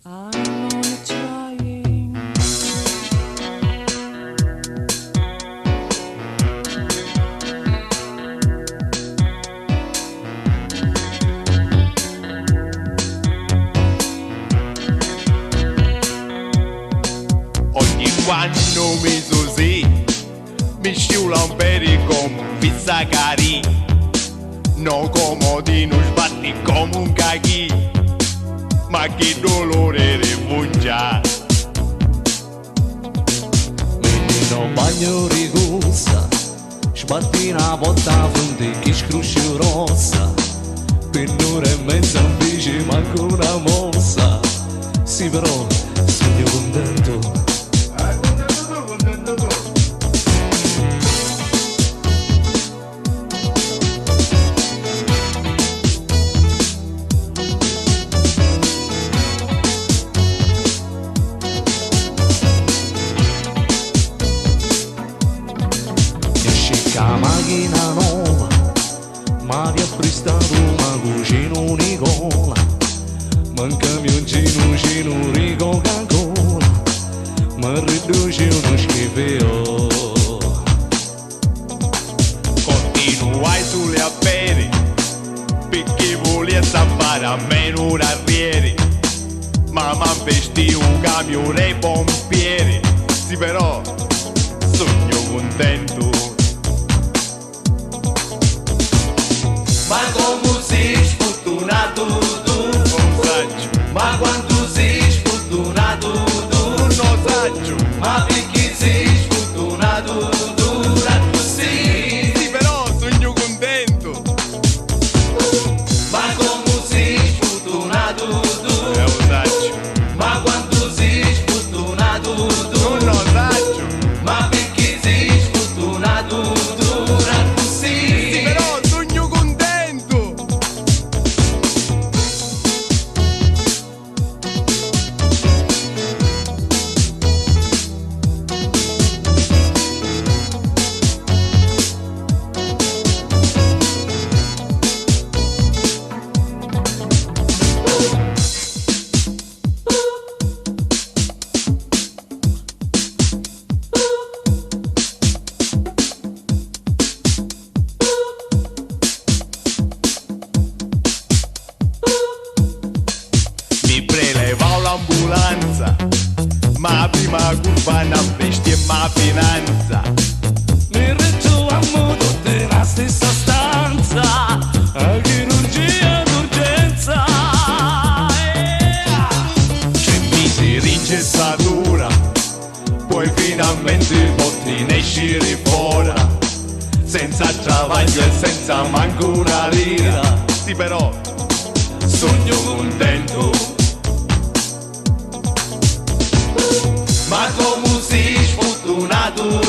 I'm only trying. Ogni quando mi così mi scivola un pericomo pizzacari, no comodino sbatti come un caghi, ma che dolore rifungia. Menino bagno rigusta, sbatti una volta a fronte che scrusci rossa, per un'ora e mezza non dice manco una mossa. Sì però sogno contento. La macchina nuova ma ti ha prestato una cucina unicola, ma un camioncino rico Coca-Cola ma riduce uno schifo. Continuai sulle a bere perché volevo stampare a meno un arriere, ma m'han vestito un camione pompiere. Sì però sogno contento. Ma come sei sfortunato tu? Non saggio, Ma quanto sei sfortunato tu? non saggio. Ma perché sei sfortunato tu? Così. Sì però sogno contento. Ma come sei sfortunato tu? Non saggio, Ma quanto sei sfortunato tu? non saggio. Ma perché sei sfortunato tu? Così. Sì però sogno contento. Mi prelevau l'ambulanza, ma prima curva n-am ma finanza. Mi ritroviamo tutti nella stessa stanza, a chirurgia d'urgenza. C'è miseria in cessatura, poi finalmente potrei uscire fuori, senza travaglio e senza manco una lira. Sì però sogno contento. Ma come sei sfortunato